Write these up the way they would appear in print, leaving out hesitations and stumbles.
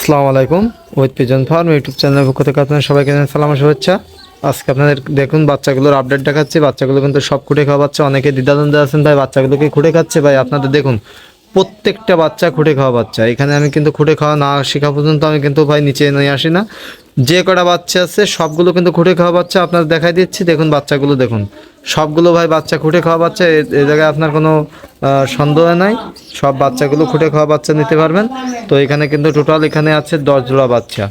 আসসালামু আলাইকুম। With pigeon farm YouTube চ্যানেলের পক্ষ থেকে আপনাদের সবাইকে জানাই সালাম ও শুভেচ্ছা। আজকে আপনাদের দেখুন বাচ্চাগুলোর আপডেট দেখাচ্ছি। বাচ্চাগুলো কিন্তু সব খুঁটে খাওয়া বাচ্চা। অনেকে দ্বিধাদ্বন্দ্বে আছেন ভাই বাচ্চাগুলোকে খুঁটে খাচ্ছে। ভাই আপনাদের দেখুন প্রত্যেকটা বাচ্চা খুঁটে খাওয়া বাচ্চা। এখানে আমি কিন্তু খুঁটে খাওয়া না শেখা পর্যন্ত আমি কিন্তু ভাই নিচে নিয়ে আসি না। যে কটা বাচ্চা আছে সবগুলো কিন্তু খুঁটে খাওয়া বাচ্চা। আপনাদের দেখাই দিচ্ছি, দেখুন বাচ্চাগুলো দেখুন সবগুলো ভাই বাচ্চা খুঁটে খাওয়া বাচ্চা। এ জায়গায় আপনার কোনো সন্দেহ নাই, সব বাচ্চাগুলো খুঁটে খাওয়া বাচ্চা নিতে পারবেন। তো এখানে কিন্তু টোটাল এখানে আছে 10 জোড়া বাচ্চা,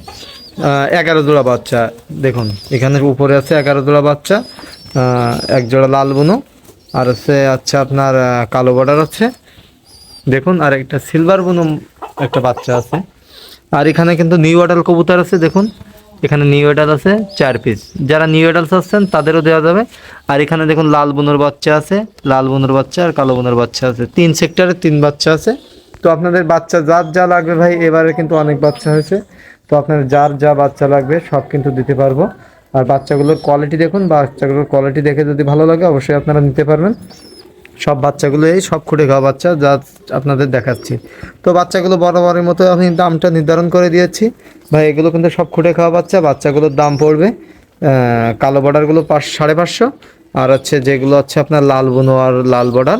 11 জোড়া বাচ্চা। দেখুন এখানে উপরে আছে 11 জোড়া বাচ্চা, এক জোড়া লাল বুনো আর আছে আপনার কালো বর্ডার আছে দেখুন, আর একটা সিলভার বুনো একটা বাচ্চা আছে। আর এখানে কিন্তু নিউ অ্যাডাল কবুতর আছে দেখুন, এখানে নিউ অ্যাডাল আছে 4 পিস। যারা নিউ অ্যাডালস আসছেন তাদেরও দেওয়া যাবে। আর এখানে দেখুন লাল বুনোর বাচ্চা আছে, লাল বুনোর বাচ্চা আর কালো বুনোর বাচ্চা আছে। 3 সেক্টরে 3 বাচ্চা আছে। তো আপনাদের বাচ্চা যার যা লাগবে ভাই, এবারে কিন্তু অনেক বাচ্চা হয়েছে। তো আপনার যার যা বাচ্চা লাগবে সব কিন্তু দিতে পারবো। আর বাচ্চাগুলোর কোয়ালিটি দেখুন, বাচ্চাগুলোর কোয়ালিটি দেখে যদি ভালো লাগে অবশ্যই আপনারা নিতে পারবেন। সব বাচ্চাগুলো এই সব খুঁটে খাওয়া বাচ্চা যা আপনাদের দেখাচ্ছি। তো বাচ্চাগুলো বরাবরের মতো আমি দামটা নির্ধারণ করে দিয়েছি ভাই। এগুলো কিন্তু সব খুঁটে খাওয়া বাচ্চা। বাচ্চাগুলোর দাম পড়বে কালো বর্ডারগুলো 500-550, আর হচ্ছে যেগুলো হচ্ছে আপনার লাল বুনো আর লাল বর্ডার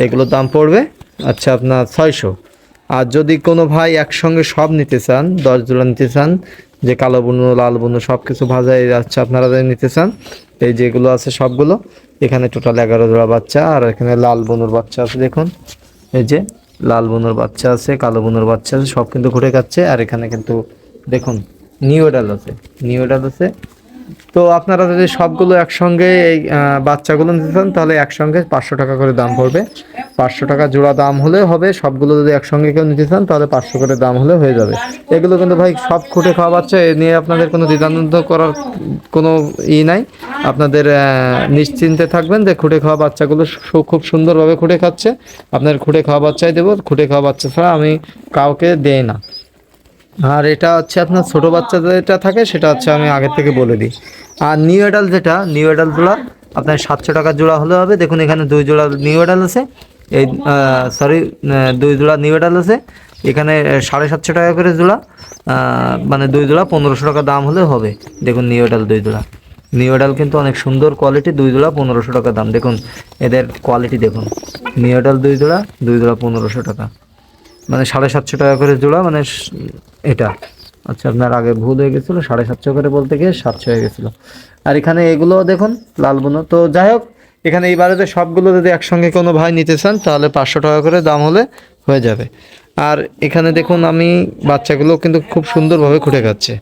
এগুলোর দাম পড়বে আচ্ছা আপনার 600। আর যদি কোনো ভাই একসঙ্গে সব নিতে চান, 10 জোড়া নিতে চান, যে কালো বুনো লাল বুনো সব কিছু ভাজাই যাচ্ছে আপনারা যদি নিতে চান, এই যেগুলো আছে সবগুলো এখানে টোটাল 11 জোড়া বাচ্চা। আর এখানে লাল বুনোর বাচ্চা আছে দেখুন, এই যে লাল বুনোর বাচ্চা আছে, কালো বুনোর বাচ্চা আছে, সব কিন্তু ঘুরে খাচ্ছে। আর এখানে কিন্তু দেখুন নিউ অ্যাডাল আছে, নিউ অ্যাডাল আছে। তো আপনারা যদি সবগুলো একসঙ্গে এই বাচ্চাগুলো নিতে চান তাহলে একসঙ্গে 500 টাকা করে দাম পড়বে। 500 টাকা জোড়া দাম হলে হবে। সবগুলো যদি একসঙ্গে কেউ নিতে চান তাহলে 500 করে দাম হলে হয়ে যাবে। এগুলো কিন্তু ভাই সব খুঁটে খাওয়া বাচ্চা, এ নিয়ে আপনাদের কোনো দ্বিধাদ্বন্দ্ব করার কোনো নাই। আপনাদের নিশ্চিন্তে থাকবেন যে খুঁটে খাওয়া বাচ্চাগুলো খুব সুন্দরভাবে খুঁটে খাচ্ছে। আপনার খুঁটে খাওয়া বাচ্চাই দেবো, খুঁটে খাওয়া বাচ্চা ছাড়া আমি কাউকে দেই না। আর এটা হচ্ছে আপনার ছোটো বাচ্চা যেটা থাকে সেটা হচ্ছে আমি আগের থেকে বলে দিই। আর নিউ অ্যাডাল যেটা, নিউ অ্যাডাল জোড়া আপনার 700 টাকা জোড়া হলে হবে। দেখুন এখানে 2 জোড়া নিউ অ্যাডাল আছে, এই 2 জোড়া নিউ অ্যাডাল আছে। এখানে 750 টাকা করে জোড়া, মানে 2 জোড়া 1500 টাকা দাম হলে হবে। দেখুন নিউ অ্যাডাল 2 জোড়া, নিউ অ্যাডাল কিন্তু অনেক সুন্দর কোয়ালিটি। 2 জোড়া 1500 টাকা দাম। দেখুন এদের কোয়ালিটি দেখুন, নিউ অ্যাডাল 2 জোড়া 1500 টাকা, মানে 750 টাকা করে জোড়া। মানে এটা আচ্ছা আপনার আগে ভুল হয়ে গেছিলো, 750 করে বলতে গিয়ে 700 হয়ে গেছিলো। আর এখানে এগুলো দেখুন লাল বুনো। তো যাই হোক, এখানে এই বারেতে সবগুলো যদি একসঙ্গে কোনো ভাই নিতে চান তাহলে 500 টাকা করে দাম হলে হয়ে যাবে। আর এখানে দেখুন আমি বাচ্চাগুলো কিন্তু খুব সুন্দরভাবে খুঁটে খাচ্ছে।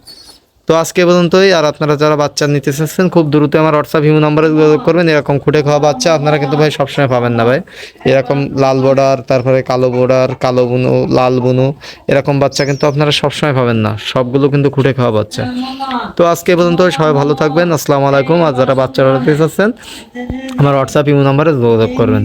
তো আজকে পর্যন্তই। আর আপনারা যারা বাচ্চা নিতে চাচ্ছেন খুব দ্রুত আমার হোয়াটসঅ্যাপ ইমো নাম্বারে যোগাযোগ করবেন। এরকম খুঁটে খাওয়া বাচ্চা আপনারা কিন্তু ভাই সবসময় পাবেন না ভাই। এরকম লাল বর্ডার, তারপরে কালো বর্ডার, কালো বুনো, লাল বুনো, এরকম বাচ্চা কিন্তু আপনারা সবসময় পাবেন না। সবগুলো কিন্তু খুঁটে খাওয়া বাচ্চা। তো আজকে পর্যন্ত সবাই ভালো থাকবেন। আসসালামু আলাইকুম। আর যারা বাচ্চা নিতে চাচ্ছেন আমার হোয়াটসঅ্যাপ ইমো নাম্বারে যোগাযোগ করবেন।